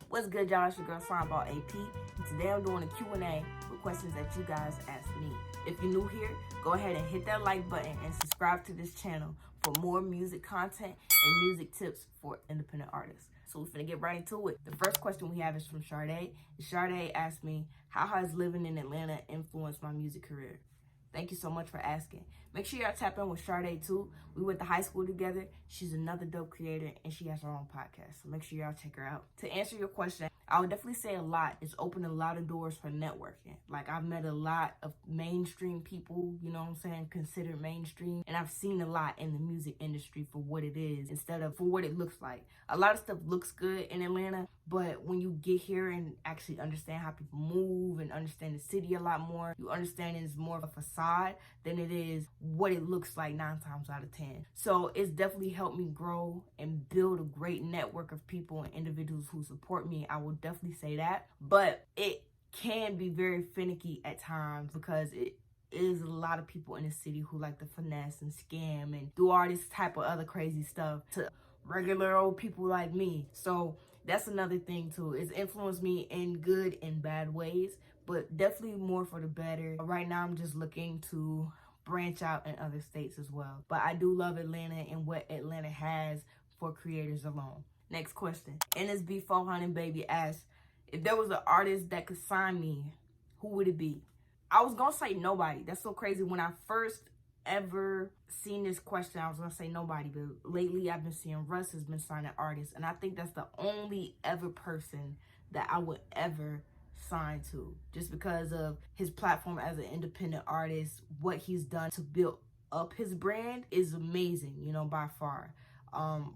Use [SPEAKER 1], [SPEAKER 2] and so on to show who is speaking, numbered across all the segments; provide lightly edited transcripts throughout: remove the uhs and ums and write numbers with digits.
[SPEAKER 1] What's good, y'all? It's your girl Slime AP. And today I'm doing a Q&A with questions that you guys asked me. If you're new here, go ahead and hit that like button and subscribe to this channel for more music content and music tips for independent artists. So we're finna get right into it. The first question we have is from Sade. Sade asked me, how has living in Atlanta influenced my music career? Thank you so much for asking. Make sure y'all tap in with Sade too. We went to high school together. She's another dope creator and she has her own podcast. So make sure y'all check her out. To answer your question, I would definitely say a lot. It's opened a lot of doors for networking. Like, I've met a lot of mainstream people, you know what I'm saying, considered mainstream. And I've seen a lot in the music industry for what it is instead of for what it looks like. A lot of stuff looks good in Atlanta, but when you get here and actually understand how people move and understand the city a lot more, you understand it's more of a facade than it is what it looks like 9 times out of 10. So it's definitely helped me grow and build a great network of people and individuals who support me. I will definitely say that, but it can be very finicky at times because it is a lot of people in the city who like to finesse and scam and do all this type of other crazy stuff to regular old people like me. So that's another thing too. It's influenced me in good and bad ways, but definitely more for the better. Right now I'm just looking to branch out in other states as well. But I do love Atlanta and what Atlanta has for creators alone. Next question. NSB 400 Baby asks, if there was an artist that could sign me, who would it be? I was gonna say nobody. That's so crazy. When I first ever seen this question, I was gonna say nobody, but lately I've been seeing Russ has been signing artists, and I think that's the only ever person that I would ever sign to, just because of his platform as an independent artist. What he's done to build up his brand is amazing, you know, by far.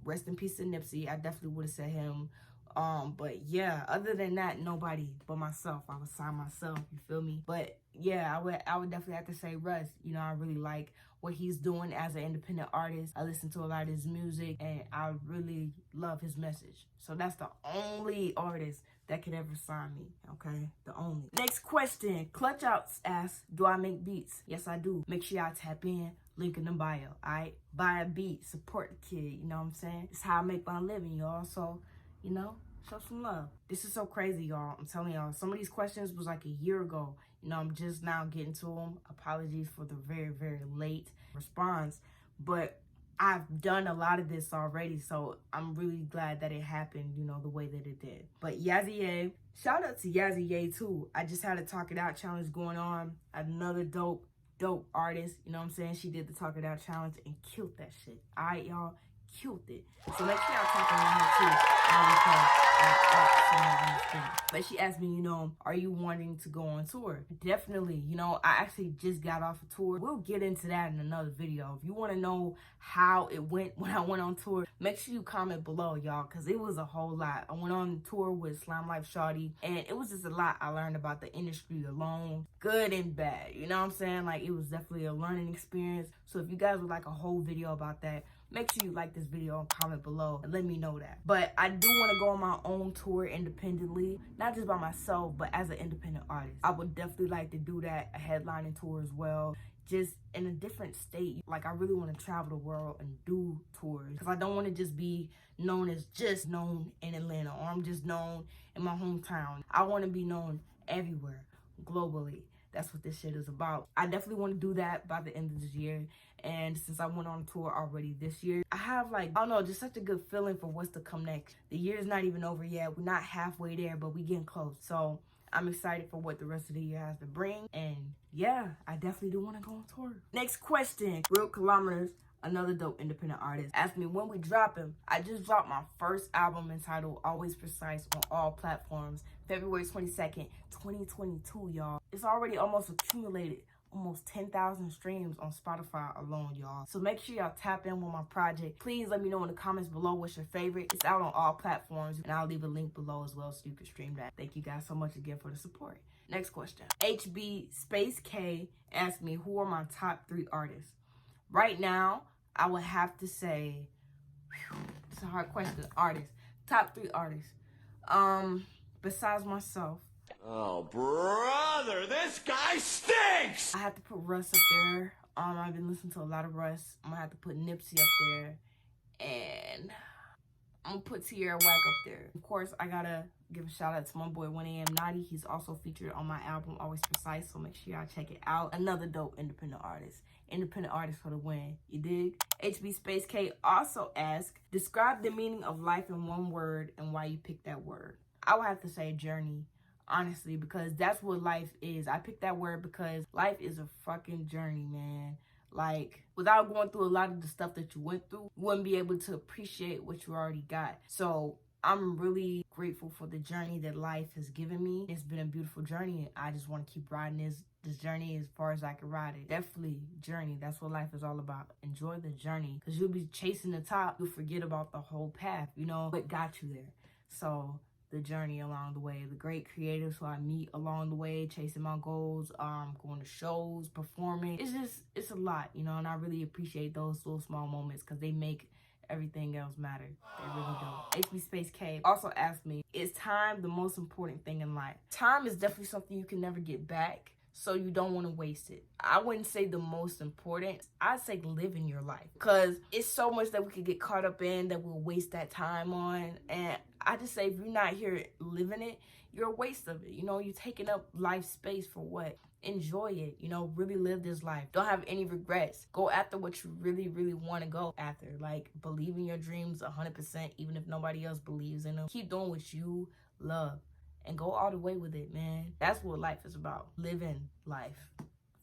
[SPEAKER 1] Rest in peace to Nipsey. I definitely would have said him. But yeah, other than that, nobody but myself. I would sign myself, you feel me? But yeah, I would definitely have to say Russ. You know, I really like what he's doing as an independent artist. I listen to a lot of his music and I really love his message. So that's the only artist that could ever sign me, okay? The only. Next question. Clutch Outs asks, do I make beats? Yes, I do. Make sure y'all tap in. Link in the bio, alright? Buy a beat, support the kid, you know what I'm saying? It's how I make my living, y'all. So, you know, show some love. This is so crazy, y'all. I'm telling y'all, some of these questions was like a year ago. You know, I'm just now getting to them. Apologies for the very, very late response. But I've done a lot of this already, so I'm really glad that it happened, you know, the way that it did. But Yazzie A, shout out to Yazzie A too. I just had a Talk It Out challenge going on. Another dope artist, you know what I'm saying? She did the Talk It Out challenge and killed that shit. All right, y'all, killed it. So make sure y'all tap in on her too. But she asked me, you know, are you wanting to go on tour? Definitely. You know, I actually just got off a tour. We'll get into that in another video. If you want to know how it went when I went on tour, make sure you comment below, y'all, because it was a whole lot. I went on tour with Slime Life Shawty, and it was just a lot I learned about the industry alone, good and bad. You know what I'm saying? Like, it was definitely a learning experience. So if you guys would like a whole video about that, make sure you like this video and comment below and let me know that. But I do want to go on my own tour independently, not just by myself, but as an independent artist. I would definitely like to do that, a headlining tour as well, just in a different state. Like, I really want to travel the world and do tours, because I don't want to just be known as just known in Atlanta, or I'm just known in my hometown. I want to be known everywhere, globally. That's what this shit is about. I definitely want to do that by the end of this year. And since I went on tour already this year, I have, like, I don't know, just such a good feeling for what's to come next. The year's not even over yet. We're not halfway there, but we getting close. So I'm excited for what the rest of the year has to bring. And yeah, I definitely do want to go on tour. Next question. Real Kilometers, another dope independent artist, asked me when we dropping. I just dropped my first album entitled Always Precise on all platforms, February 22nd, 2022, y'all. It's already almost accumulated almost 10,000 streams on Spotify alone, y'all. So make sure y'all tap in with my project. Please let me know in the comments below what's your favorite. It's out on all platforms, and I'll leave a link below as well so you can stream that. Thank you guys so much again for the support. Next question. HB Space K asked me, who are my top 3 artists? Right now, I would have to say, it's a hard question, artists. Top 3 artists. Besides myself.
[SPEAKER 2] Oh, brother, this guy stinks!
[SPEAKER 1] I have to put Russ up there. I've been listening to a lot of Russ. I'm gonna have to put Nipsey up there. And I'm gonna put Tierra Whack up there. Of course, I gotta give a shout out to my boy 1AM Naughty. He's also featured on my album Always Precise, so make sure y'all check it out. Another dope independent artist. Independent artist for the win. You dig? HB Space K also asked, describe the meaning of life in one word and why you picked that word. I would have to say journey, honestly, because that's what life is. I picked that word because life is a fucking journey, man. Like, without going through a lot of the stuff that you went through, you wouldn't be able to appreciate what you already got. So I'm really grateful for the journey that life has given me. It's been a beautiful journey, and I just want to keep riding this journey as far as I can ride it. Definitely journey. That's what life is all about. Enjoy the journey, because you'll be chasing the top. You'll forget about the whole path, you know, what got you there. So the journey along the way, the great creatives who I meet along the way, chasing my goals, going to shows, performing. It's a lot, you know, and I really appreciate those little small moments because they make everything else matter. They really do. HB Space K also asked me, is time the most important thing in life? Time is definitely something you can never get back, so you don't want to waste it. I wouldn't say the most important. I'd say living your life, because it's so much that we could get caught up in that we'll waste that time on. And I just say, if you're not here living it, you're a waste of it. You know, you're taking up life space for what? Enjoy it, you know, really live this life. Don't have any regrets. Go after what you really, really want to go after. Like, believe in your dreams 100%, even if nobody else believes in them. Keep doing what you love and go all the way with it, man. That's what life is about. Living life.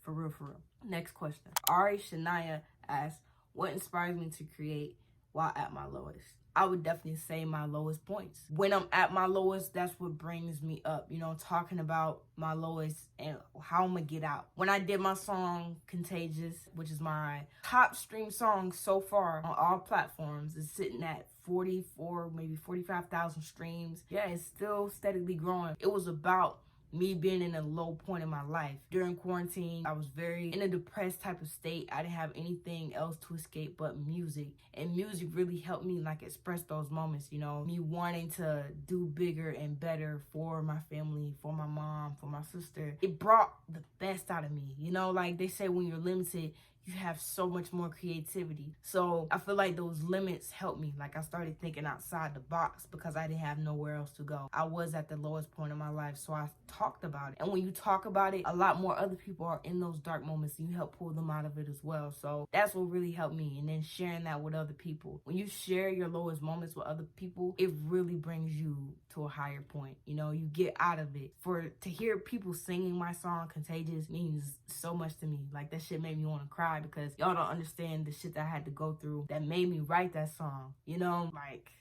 [SPEAKER 1] For real, for real. Next question. Ari Shania asks, what inspires me to create while at my lowest? I would definitely say my lowest points. When I'm at my lowest, that's what brings me up, you know, talking about my lowest and how I'm gonna get out. When I did my song Contagious, which is my top stream song so far on all platforms, it's sitting at 44, maybe 45,000 streams. Yeah, it's still steadily growing. It was about me being in a low point in my life. During quarantine, I was very in a depressed type of state. I didn't have anything else to escape but music. And music really helped me like express those moments, you know, me wanting to do bigger and better for my family, for my mom, for my sister. It brought the best out of me, you know, like they say when you're limited, you have so much more creativity. So I feel like those limits helped me. Like I started thinking outside the box because I didn't have nowhere else to go. I was at the lowest point in my life, so I talked about it. And when you talk about it, a lot more other people are in those dark moments and you help pull them out of it as well. So that's what really helped me. And then sharing that with other people. When you share your lowest moments with other people, it really brings you to a higher point. You know, you get out of it. To hear people singing my song Contagious means so much to me. Like that shit made me want to cry, because y'all don't understand the shit that I had to go through that made me write that song, you know, like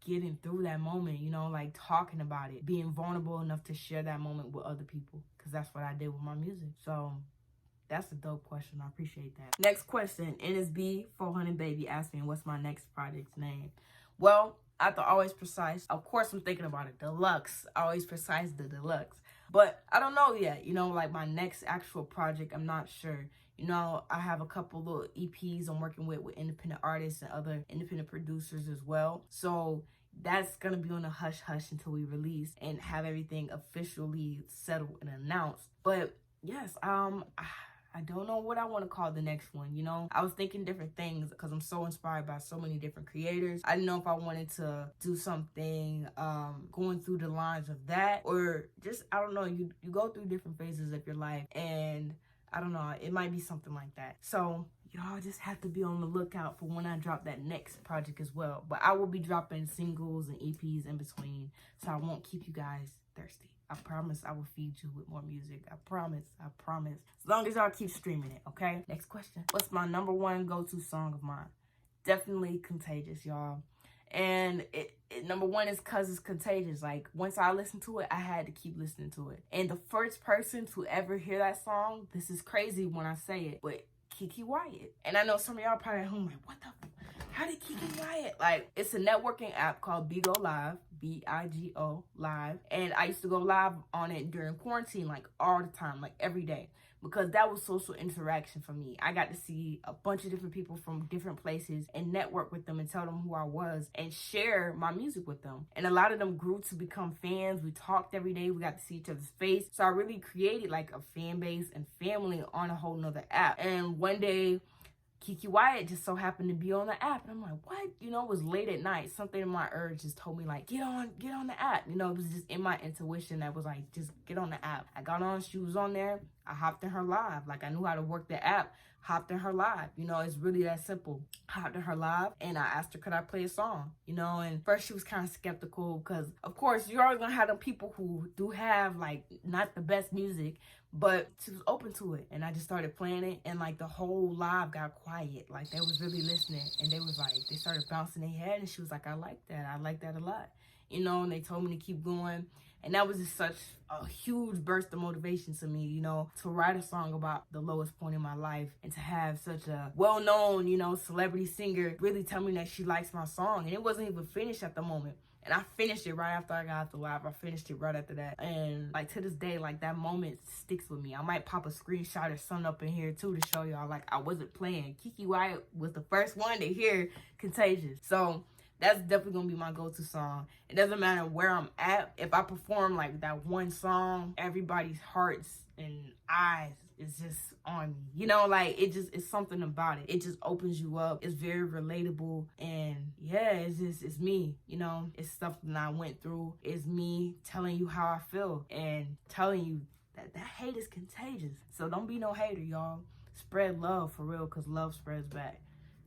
[SPEAKER 1] getting through that moment, you know, like talking about it, being vulnerable enough to share that moment with other people, because that's what I did with my music. So that's a dope question. I appreciate that. Next question. NSB 400 Baby asked me, what's my next project's name? Well, after Always Precise, of course I'm thinking about it. Deluxe. Always Precise, the Deluxe. But I don't know yet, you know, like my next actual project, I'm not sure. You know, I have a couple little EPs I'm working with independent artists and other independent producers as well. So that's going to be on a hush-hush until we release and have everything officially settled and announced. But yes, I don't know what I want to call the next one, you know? I was thinking different things because I'm so inspired by so many different creators. I didn't know if I wanted to do something going through the lines of that, or just, I don't know, you go through different phases of your life, and I don't know, it might be something like that. So y'all just have to be on the lookout for when I drop that next project as well. But I will be dropping singles and EPs in between, so I won't keep you guys thirsty. I promise I will feed you with more music. I promise. As long as y'all keep streaming it, okay? Next question. What's my number one go-to song of mine? Definitely Contagious, y'all. And number one is because it's contagious. Like, once I listened to it, I had to keep listening to it. And the first person to ever hear that song, this is crazy when I say it, but Kiki Wyatt. And I know some of y'all probably at home like, what the? How did Kiki Wyatt? Like, it's a networking app called Bigo Live, BIGO Live. And I used to go live on it during quarantine, like all the time, like every day, because that was social interaction for me. I got to see a bunch of different people from different places and network with them and tell them who I was and share my music with them. And a lot of them grew to become fans. We talked every day. We got to see each other's face. So I really created like a fan base and family on a whole nother app. And one day, Kiki Wyatt just so happened to be on the app. And I'm like, what? You know, it was late at night. Something in my urge just told me, like, get on the app. You know, it was just in my intuition that was like, just get on the app. I got on, she was on there. I hopped in her live. Like, I knew how to work the app. Hopped in her live. You know, it's really that simple. Hopped in her live and I asked her, could I play a song? You know, and first she was kind of skeptical because, of course, you're always going to have them people who do have, like, not the best music, but she was open to it. And I just started playing it and, like, the whole live got quiet. Like, they was really listening and they was like, they started bouncing their head and she was like, I like that. I like that a lot. You know, and they told me to keep going. And that was just such a huge burst of motivation to me, you know, to write a song about the lowest point in my life and to have such a well-known, you know, celebrity singer really tell me that she likes my song. And it wasn't even finished at the moment. And I finished it right after I got out the live. I finished it right after that. And, like, to this day, like, that moment sticks with me. I might pop a screenshot or something up in here, too, to show y'all, like, I wasn't playing. Kiki Wyatt was the first one to hear Contagious. So that's definitely going to be my go-to song. It doesn't matter where I'm at. If I perform, like, that one song, everybody's hearts and eyes is just on me. You know, like, it's something about it. It just opens you up. It's very relatable. And, yeah, it's me. You know, it's something I went through. It's me telling you how I feel and telling you that hate is contagious. So don't be no hater, y'all. Spread love for real, because love spreads back.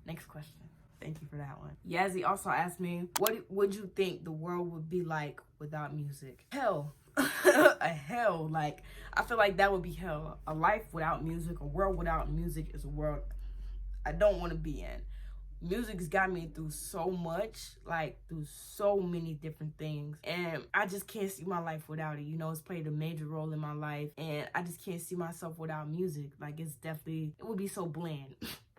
[SPEAKER 1] Next question. Thank you for that one. Yazzie also asked me, what would you think the world would be like without music? Hell. A hell. Like, I feel like that would be hell. A life without music, a world without music is a world I don't want to be in. Music's got me through so much, like, through so many different things. And I just can't see my life without it. You know, it's played a major role in my life. And I just can't see myself without music. Like, it's definitely, it would be so bland.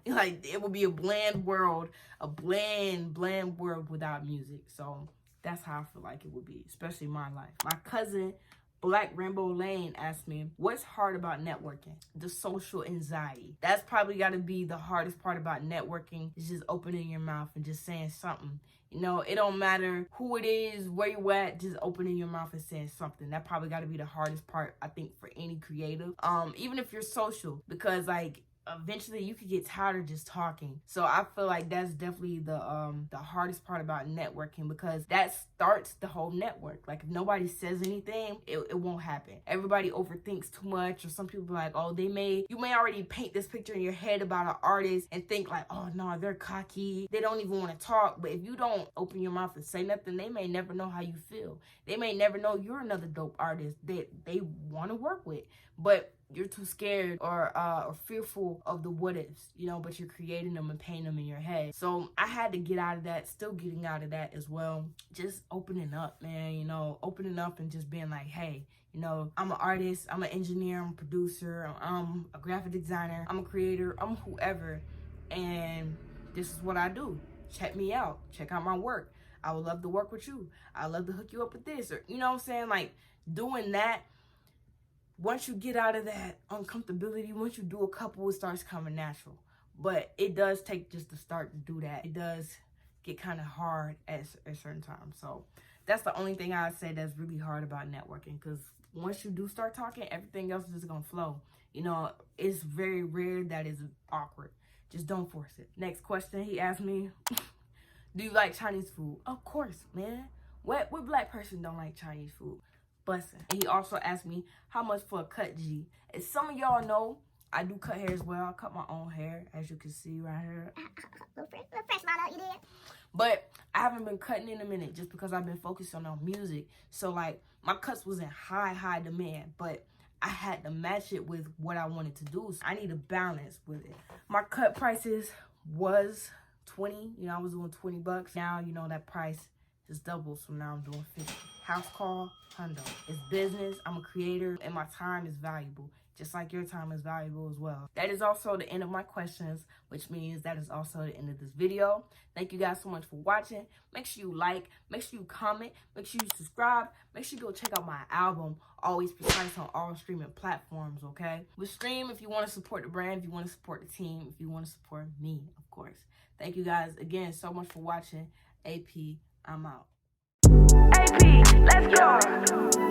[SPEAKER 1] Like, it would be a bland world, a bland world without music. So that's how I feel like it would be, especially my life. My cousin, Black Rainbow Lane, asked me, what's hard about networking? The social anxiety. That's probably got to be the hardest part about networking, is just opening your mouth and just saying something. You know, it don't matter who it is, where you at, just opening your mouth and saying something. That probably got to be the hardest part, I think, for any creative. Even if you're social, because, like, eventually you could get tired of just talking. So I feel like that's definitely the hardest part about networking, because that starts the whole network. Like, if nobody says anything, it won't happen. Everybody overthinks too much, or some people are like, oh, you may already paint this picture in your head about an artist and think like, oh no, they're cocky, they don't even want to talk. But if you don't open your mouth and say nothing, they may never know how you feel. They may never know you're another dope artist that they want to work with, but you're too scared or fearful of the what ifs, you know, but you're creating them and painting them in your head. So I had to get out of that, still getting out of that as well. Just opening up, man, you know, opening up and just being like, hey, you know, I'm an artist, I'm an engineer, I'm a producer, I'm a graphic designer, I'm a creator, I'm whoever, and this is what I do. Check me out, check out my work. I would love to work with you. I'd love to hook you up with this, or, you know what I'm saying? Like, doing that, once you get out of that uncomfortability, once you do a couple, it starts coming natural. But it does take just to start to do that. It does get kind of hard at certain times. So that's the only thing I'd say that's really hard about networking, because once you do start talking, everything else is just going to flow. You know, it's very rare that it's awkward. Just don't force it. Next question he asked me, do you like Chinese food? Of course, man. What black person don't like Chinese food? Bussin'. And he also asked me how much for a cut G. As some of y'all know, I do cut hair as well. I cut my own hair, as you can see right here. Little fresh model, you did. But I haven't been cutting in a minute just because I've been focusing on music. So, like, my cuts was in high demand, but I had to match it with what I wanted to do. So I need a balance with it. My cut prices was 20. You know, I was doing $20. Now, you know, that price just doubles, so now I'm doing 50. House call, hundo. It's business. I'm a creator, and my time is valuable, just like your time is valuable as well. That is also the end of my questions, which means that is also the end of this video. Thank you guys so much for watching. Make sure you like, make sure you comment, make sure you subscribe, make sure you go check out my album, Always Precise, on all streaming platforms, okay? With stream if you want to support the brand, if you want to support the team, if you want to support me, of course. Thank you guys again so much for watching. AP, I'm out. AP, let's go.